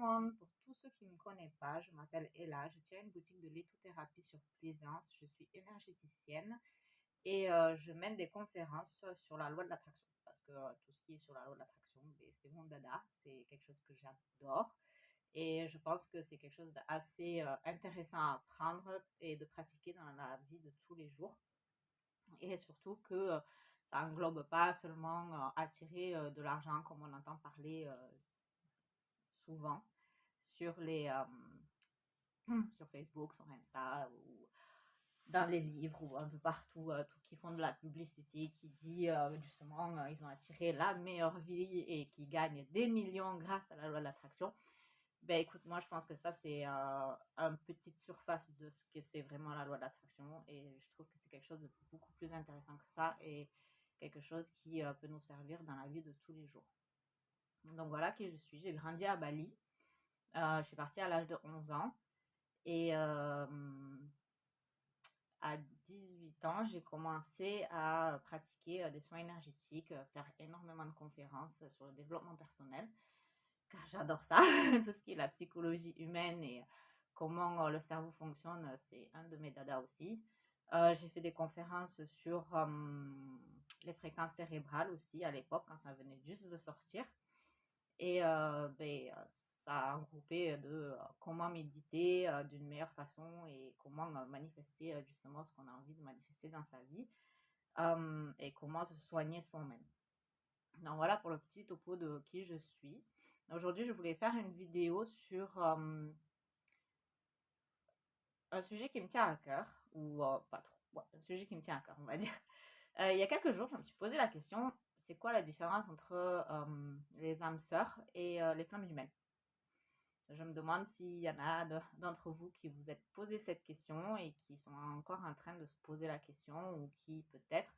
monde. Pour tous ceux qui ne me connaissent pas, je m'appelle Ella. Je tiens une boutique de lithothérapie sur Plaisance. Je suis énergéticienne et je mène des conférences sur la loi de l'attraction. Parce que tout ce qui est sur la loi de l'attraction, ben, c'est mon dada. C'est quelque chose que j'adore. Et je pense que c'est quelque chose d'assez intéressant à apprendre et de pratiquer dans la vie de tous les jours. Et surtout que ça englobe pas seulement attirer de l'argent comme on entend parler souvent sur sur Facebook, sur Insta ou dans les livres ou un peu partout, tout, qui font de la publicité, qui dit justement ils ont attiré la meilleure vie et qui gagnent des millions grâce à la loi de l'attraction. Ben écoute, moi je pense que ça c'est une petite surface de ce que c'est vraiment la loi de l'attraction et je trouve que c'est quelque chose de beaucoup plus intéressant que ça et quelque chose qui peut nous servir dans la vie de tous les jours. Donc voilà qui je suis. J'ai grandi à Bali. Je suis partie à l'âge de 11 ans et à 18 ans, j'ai commencé à pratiquer des soins énergétiques, faire énormément de conférences sur le développement personnel, car j'adore ça. Tout ce qui est la psychologie humaine et comment le cerveau fonctionne, c'est un de mes dadas aussi. J'ai fait des conférences sur les fréquences cérébrales aussi à l'époque, quand ça venait juste de sortir. Et ça a regroupé de comment méditer d'une meilleure façon et comment manifester justement ce qu'on a envie de manifester dans sa vie et comment se soigner soi-même. Donc voilà pour le petit topo de qui je suis. Aujourd'hui, je voulais faire une vidéo sur un sujet qui me tient à cœur, ou pas trop, ouais, un sujet qui me tient à cœur, on va dire. Il y a quelques jours, je me suis posé la question, c'est quoi la différence entre les âmes sœurs et les flammes jumelles? Je me demande s'il y en a d'entre vous qui vous êtes posé cette question et qui sont encore en train de se poser la question ou qui peut-être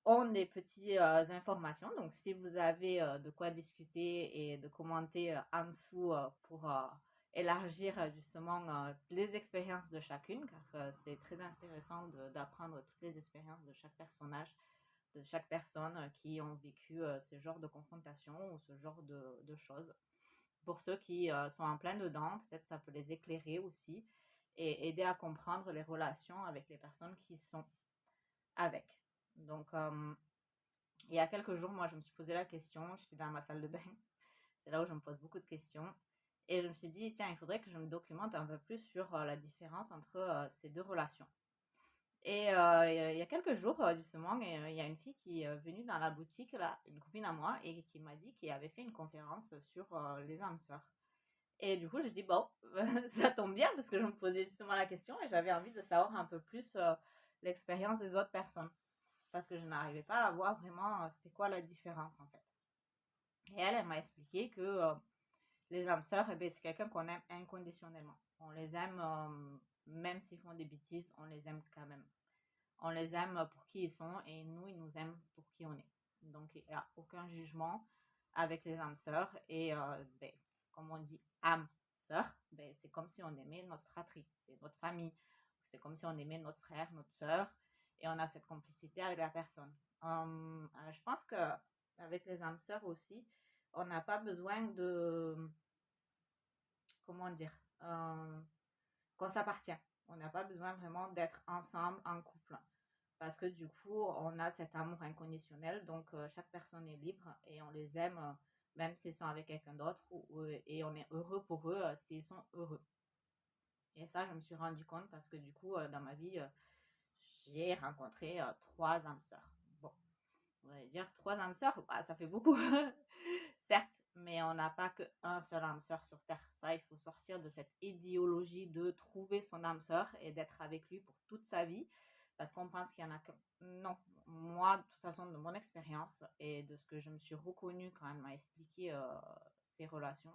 ont des petites informations. Donc, si vous avez de quoi discuter et de commenter en dessous pour élargir justement les expériences de chacune, car c'est très intéressant d'apprendre toutes les expériences de chaque personnage, de chaque personne qui ont vécu ce genre de confrontation ou ce genre de choses. Pour ceux qui sont en plein dedans, peut-être ça peut les éclairer aussi et aider à comprendre les relations avec les personnes qui sont avec. Donc, il y a quelques jours, moi, je me suis posé la question, j'étais dans ma salle de bain, c'est là où je me pose beaucoup de questions, et je me suis dit, tiens, il faudrait que je me documente un peu plus sur la différence entre ces deux relations. Et il y a quelques jours, justement, il y a une fille qui est venue dans la boutique, là, une copine à moi, et qui m'a dit qu'elle avait fait une conférence sur les âmes sœurs. Et du coup, je dis, bon, ça tombe bien parce que je me posais justement la question et j'avais envie de savoir un peu plus l'expérience des autres personnes. Parce que je n'arrivais pas à voir vraiment c'était quoi la différence en fait. Et elle m'a expliqué que les âmes sœurs, eh ben, c'est quelqu'un qu'on aime inconditionnellement. On les aime, même s'ils font des bêtises, on les aime quand même. On les aime pour qui ils sont et nous, ils nous aiment pour qui on est. Donc, il n'y a aucun jugement avec les âmes sœurs. Et ben, comme on dit âme sœur, ben, c'est comme si on aimait notre fratrie, c'est notre famille. C'est comme si on aimait notre frère, notre sœur. Et on a cette complicité avec la personne. Je pense que avec les âmes sœurs aussi, on n'a pas besoin de, comment dire, qu'on s'appartient. On n'a pas besoin vraiment d'être ensemble en couple parce que du coup, on a cet amour inconditionnel. Donc, chaque personne est libre et on les aime, même s'ils sont avec quelqu'un d'autre, et on est heureux pour eux s'ils sont heureux. Et ça, je me suis rendu compte parce que du coup, dans ma vie, j'ai rencontré trois âmes sœurs. Bon, on va dire trois âmes sœurs, bah, ça fait beaucoup, certes, mais on n'a pas qu'un seul âme sœur sur Terre. Ça, il faut sortir de cette idéologie de trouver son âme sœur et d'être avec lui pour toute sa vie, parce qu'on pense qu'il y en a que... Non, moi, de toute façon, de mon expérience et de ce que je me suis reconnue quand elle m'a expliqué ces relations,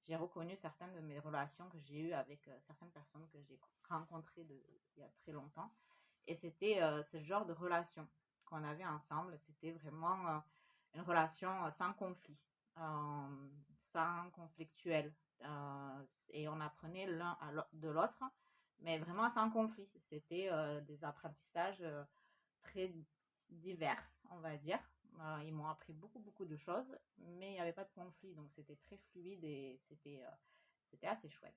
j'ai reconnu certaines de mes relations que j'ai eues avec certaines personnes que j'ai rencontrées il y a très longtemps. Et c'était ce genre de relation qu'on avait ensemble. C'était vraiment une relation sans conflit, sans conflictuel. Et on apprenait l'un de l'autre, mais vraiment sans conflit. C'était des apprentissages très divers, on va dire. Ils m'ont appris beaucoup, beaucoup de choses, mais il n'y avait pas de conflit, donc c'était très fluide et c'était assez chouette.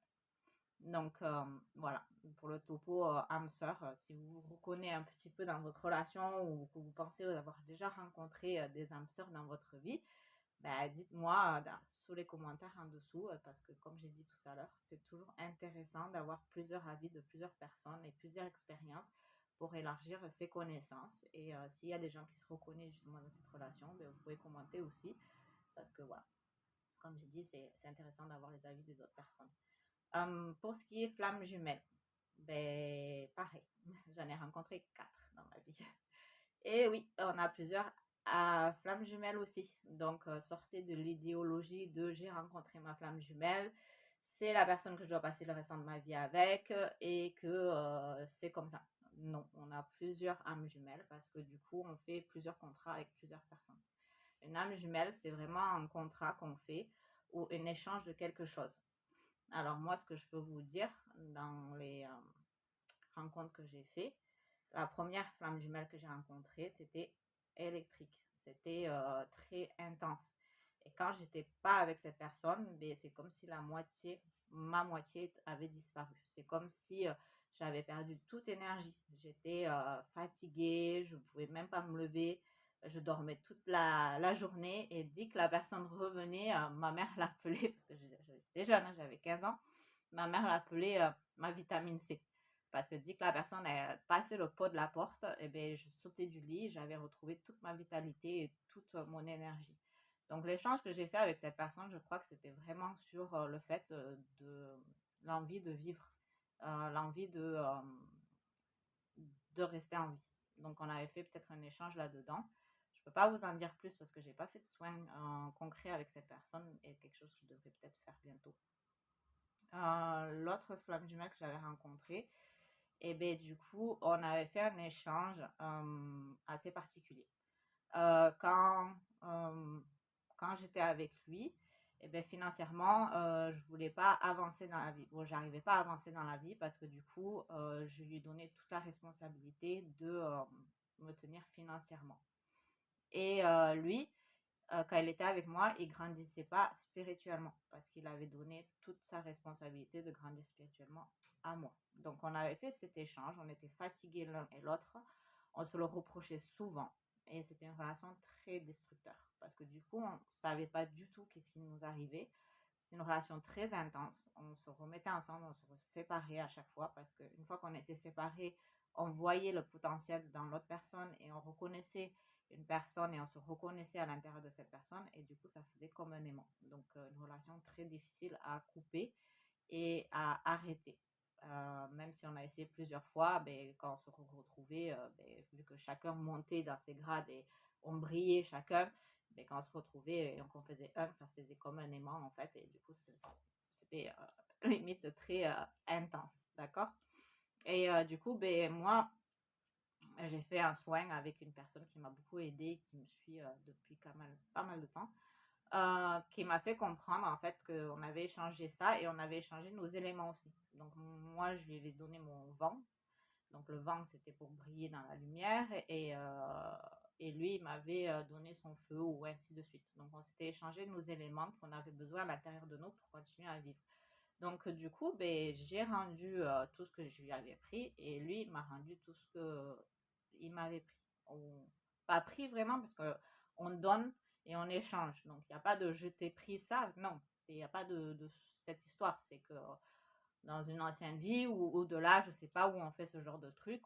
Donc voilà, pour le topo âme sœur, si vous vous reconnaissez un petit peu dans votre relation ou que vous pensez avoir déjà rencontré des âmes sœurs dans votre vie, bah, dites-moi sous les commentaires en dessous, parce que comme j'ai dit tout à l'heure, c'est toujours intéressant d'avoir plusieurs avis de plusieurs personnes et plusieurs expériences pour élargir ses connaissances. Et s'il y a des gens qui se reconnaissent justement dans cette relation, ben, vous pouvez commenter aussi, parce que voilà, comme j'ai dit, c'est intéressant d'avoir les avis des autres personnes. Pour ce qui est flamme jumelle, ben pareil, j'en ai rencontré 4 dans ma vie. Et oui, on a plusieurs flammes jumelles aussi. Donc, sortez de l'idéologie de j'ai rencontré ma flamme jumelle, c'est la personne que je dois passer le restant de ma vie avec et que c'est comme ça. Non, on a plusieurs âmes jumelles parce que du coup, on fait plusieurs contrats avec plusieurs personnes. Une âme jumelle, c'est vraiment un contrat qu'on fait ou un échange de quelque chose. Alors moi, ce que je peux vous dire dans les rencontres que j'ai fait, la première flamme jumelle que j'ai rencontrée, c'était électrique. C'était très intense. Et quand j'étais pas avec cette personne, ben, c'est comme si ma moitié avait disparu. C'est comme si j'avais perdu toute énergie. J'étais fatiguée, je ne pouvais même pas me lever. Je dormais toute la journée et dès que la personne revenait, ma mère l'appelait, parce que j'étais jeune, hein, j'avais 15 ans, ma mère l'appelait ma vitamine C. Parce que dès que la personne a passé le pas de la porte, eh bien, je sautais du lit, j'avais retrouvé toute ma vitalité et toute mon énergie. Donc l'échange que j'ai fait avec cette personne, je crois que c'était vraiment sur le fait de l'envie de vivre, l'envie de rester en vie. Donc on avait fait peut-être un échange là-dedans. Je ne peux pas vous en dire plus parce que j'ai pas fait de soins concrets avec cette personne et quelque chose que je devrais peut-être faire bientôt. L'autre flamme jumelle que j'avais rencontrée, et ben du coup, on avait fait un échange assez particulier. Euh, quand euh, quand j'étais avec lui, et ben financièrement, je voulais pas avancer dans la vie. Bon, j'arrivais pas à avancer dans la vie parce que du coup, je lui donnais toute la responsabilité de me tenir financièrement. Et lui, quand il était avec moi, il grandissait pas spirituellement parce qu'il avait donné toute sa responsabilité de grandir spirituellement à moi. Donc on avait fait cet échange, on était fatigués l'un et l'autre, on se le reprochait souvent et c'était une relation très destructeur parce que du coup on savait pas du tout qu'est-ce qui nous arrivait. C'était une relation très intense, on se remettait ensemble, on se séparait à chaque fois parce qu'une fois qu'on était séparés, on voyait le potentiel dans l'autre personne et on reconnaissait une personne et on se reconnaissait à l'intérieur de cette personne et du coup ça faisait comme un aimant. Donc une relation très difficile à couper et à arrêter. Même si on a essayé plusieurs fois, ben, quand on se retrouvait, ben, vu que chacun montait dans ses grades et on brillait chacun, ben, quand on se retrouvait et qu'on faisait un, ça faisait comme un aimant en fait et du coup c'était limite très intense, d'accord. Et du coup, ben, moi, j'ai fait un soin avec une personne qui m'a beaucoup aidée, qui me suit depuis pas mal de temps, qui m'a fait comprendre en fait qu'on avait échangé ça et on avait échangé nos éléments aussi. Donc moi, je lui avais donné mon vent. Donc le vent, c'était pour briller dans la lumière et lui, il m'avait donné son feu ou ainsi de suite. Donc on s'était échangé nos éléments qu'on avait besoin à l'intérieur de nous pour continuer à vivre. Donc, du coup, ben, j'ai rendu tout ce que je lui avais pris et lui m'a rendu tout ce que il m'avait pris. Pas pris vraiment parce que on donne et on échange. Donc, il n'y a pas de je t'ai pris ça. Non, il n'y a pas de cette histoire. C'est que dans une ancienne vie ou au-delà, je ne sais pas où on fait ce genre de truc,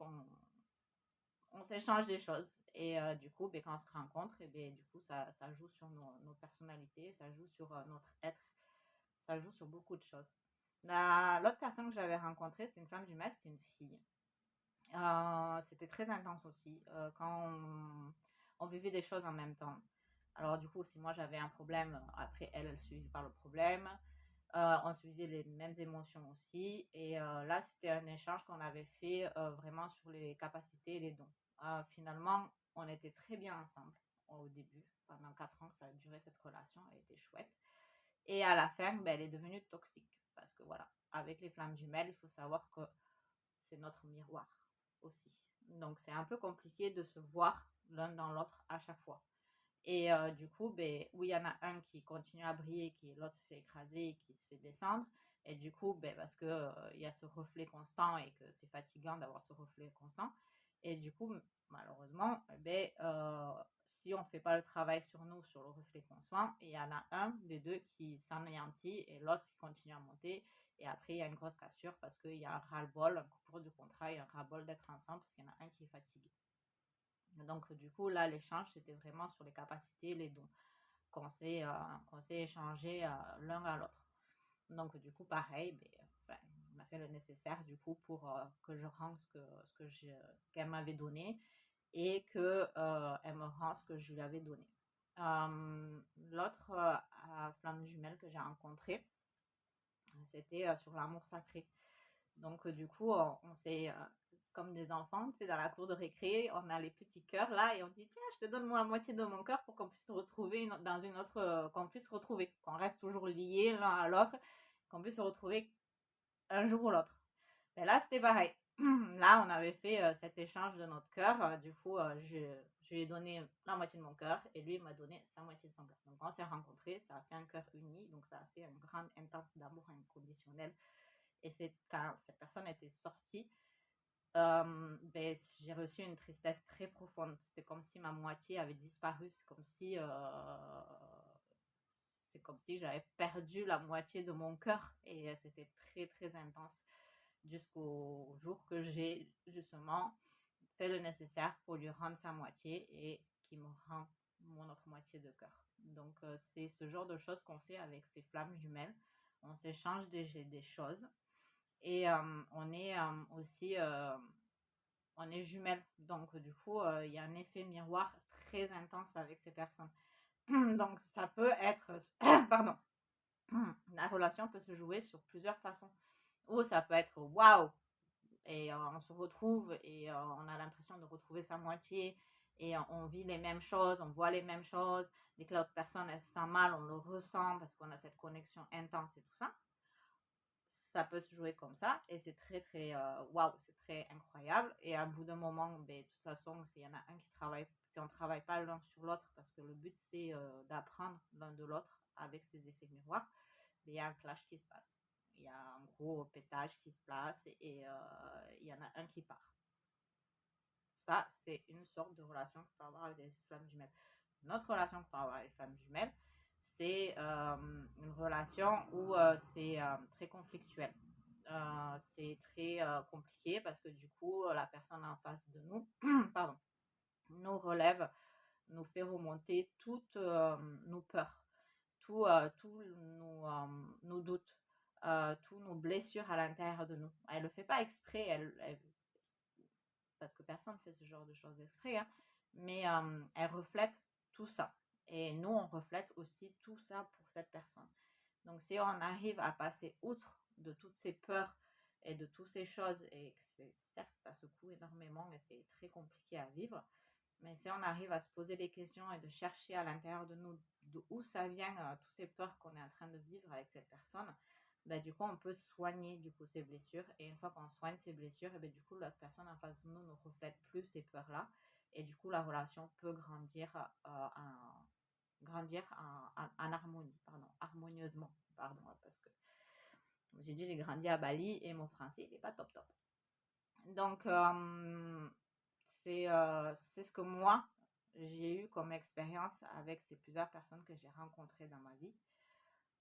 on s'échange des choses. Et du coup, ben, quand on se rencontre, et ben, du coup, ça joue sur nos personnalités, ça joue sur notre être, ça joue sur beaucoup de choses. L'autre personne que j'avais rencontrée, c'est une femme du Metz, c'est une fille. C'était très intense aussi quand on vivait des choses en même temps. Alors du coup, si moi j'avais un problème, après elle, elle suivait par le problème. On suivait les mêmes émotions aussi. Et là, c'était un échange qu'on avait fait vraiment sur les capacités et les dons. Finalement, on était très bien ensemble au début. Pendant 4 ans, ça a duré cette relation, elle était chouette. Et à la fin, ben, elle est devenue toxique. Parce que voilà, avec les flammes jumelles, il faut savoir que c'est notre miroir aussi. Donc c'est un peu compliqué de se voir l'un dans l'autre à chaque fois. Et du coup, ben, où il y en a un qui continue à briller, qui l'autre se fait écraser et qui se fait descendre. Et du coup, ben, parce que il y a ce reflet constant et que c'est fatigant d'avoir ce reflet constant. Et du coup, malheureusement, eh ben, si on ne fait pas le travail sur nous, sur le reflet constant, il y en a un des deux qui s'anéantit et l'autre qui continue à monter. Et après, il y a une grosse cassure parce qu'il y a un ras-le-bol, un coupure du contrat et un ras-le-bol d'être ensemble parce qu'il y en a un qui est fatigué. Donc, du coup, là, l'échange, c'était vraiment sur les capacités, les dons qu'on s'est échangés l'un à l'autre. Donc, du coup, pareil, ben, on a fait le nécessaire, du coup, pour que je rende qu'elle m'avait donné et qu'elle me rende ce que je lui avais donné. L'autre flamme jumelle que j'ai rencontrée, c'était sur l'amour sacré. Donc, du coup, on s'est, comme des enfants, tu sais, dans la cour de récré, on a les petits cœurs là et on dit, tiens, je te donne moi la moitié de mon cœur pour qu'on puisse se retrouver dans une autre, qu'on puisse se retrouver, qu'on reste toujours liés l'un à l'autre, qu'on puisse se retrouver un jour ou l'autre. Et là, c'était pareil. Là, on avait fait cet échange de notre cœur. Du coup, je lui ai donné la moitié de mon cœur et lui m'a donné sa moitié de son cœur. Donc, quand on s'est rencontrés, ça a fait un cœur uni. Donc, ça a fait une grande intense d'amour inconditionnel. Et c'est quand cette personne était sortie, ben, j'ai reçu une tristesse très profonde. C'était comme si ma moitié avait disparu. C'est comme si j'avais perdu la moitié de mon cœur. Et c'était très, très intense jusqu'au jour que j'ai justement fait le nécessaire pour lui rendre sa moitié et qui me rend mon autre moitié de cœur. Donc, c'est ce genre de choses qu'on fait avec ces flammes jumelles. On s'échange des choses et on est aussi on est jumelles. Donc, du coup, il y a un effet miroir très intense avec ces personnes. Donc, ça peut être, pardon, la relation peut se jouer sur plusieurs façons. Ou ça peut être waouh, et on se retrouve et on a l'impression de retrouver sa moitié et on vit les mêmes choses, on voit les mêmes choses. Dès que l'autre personne elle se sent mal, on le ressent parce qu'on a cette connexion intense et tout ça. Ça peut se jouer comme ça et c'est très très waouh, c'est très incroyable. Et à bout d'un moment, ben, de toute façon, s'il y en a un qui travaille, si on ne travaille pas l'un sur l'autre, parce que le but c'est d'apprendre l'un de l'autre avec ces effets miroirs, ben, il y a un clash qui se passe. Il y a un gros pétage qui se place et il y en a un qui part. Ça, c'est une sorte de relation que tu peux avoir avec des flammes jumelles. Une autre relation que tu peux avoir avec les flammes jumelles, c'est une relation où c'est très conflictuel. C'est très compliqué parce que du coup, la personne en face de nous, pardon, nous relève, nous fait remonter toutes nos peurs, tous nos doutes, tous nos blessures à l'intérieur de nous. Elle ne le fait pas exprès, parce que personne ne fait ce genre de choses exprès, hein, mais elle reflète tout ça. Et nous, on reflète aussi tout ça pour cette personne. Donc, si on arrive à passer outre de toutes ces peurs et de toutes ces choses, et que certes, ça secoue énormément et c'est très compliqué à vivre, mais si on arrive à se poser des questions et de chercher à l'intérieur de nous d'où ça vient, toutes ces peurs qu'on est en train de vivre avec cette personne, ben, du coup, on peut soigner du coup ces blessures. Et une fois qu'on soigne ces blessures, et ben, du coup, l'autre personne en face de nous ne reflète plus ces peurs-là. Et du coup, la relation peut grandir en harmonie, pardon, harmonieusement, pardon, parce que, comme j'ai dit, j'ai grandi à Bali et mon français, il n'est pas top top. Donc, c'est ce que moi, j'ai eu comme expérience avec ces plusieurs personnes que j'ai rencontrées dans ma vie.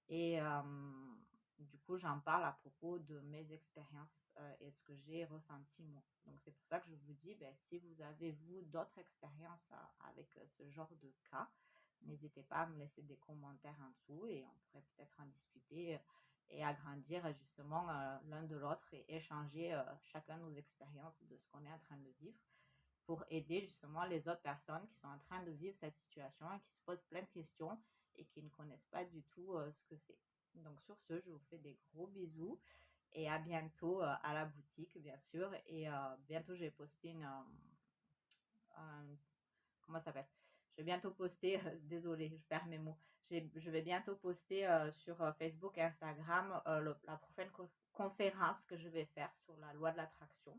Et du coup, j'en parle à propos de mes expériences et ce que j'ai ressenti moi. Donc, c'est pour ça que je vous dis, ben, si vous avez, vous, d'autres expériences avec ce genre de cas, n'hésitez pas à me laisser des commentaires en dessous et on pourrait peut-être en discuter et agrandir justement l'un de l'autre et échanger chacun nos expériences de ce qu'on est en train de vivre pour aider justement les autres personnes qui sont en train de vivre cette situation et qui se posent plein de questions et qui ne connaissent pas du tout ce que c'est. Donc sur ce, je vous fais des gros bisous et à bientôt à la boutique, bien sûr. Et bientôt, je vais poster comment ça s'appelle? Je vais bientôt poster, désolée, je perds mes mots. Je vais bientôt poster sur Facebook et Instagram la prochaine conférence que je vais faire sur la loi de l'attraction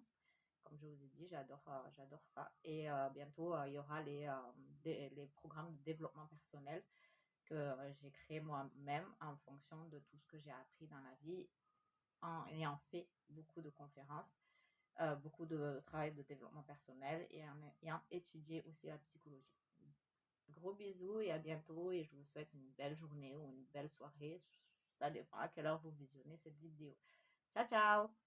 Comme je vous ai dit, j'adore ça. Et bientôt, il y aura les programmes de développement personnel que j'ai créés moi-même en fonction de tout ce que j'ai appris dans la vie en ayant fait beaucoup de conférences, beaucoup de travail de développement personnel et en ayant étudié aussi la psychologie. Gros bisous et à bientôt et je vous souhaite une belle journée ou une belle soirée. Ça dépend à quelle heure vous visionnez cette vidéo. Ciao, ciao!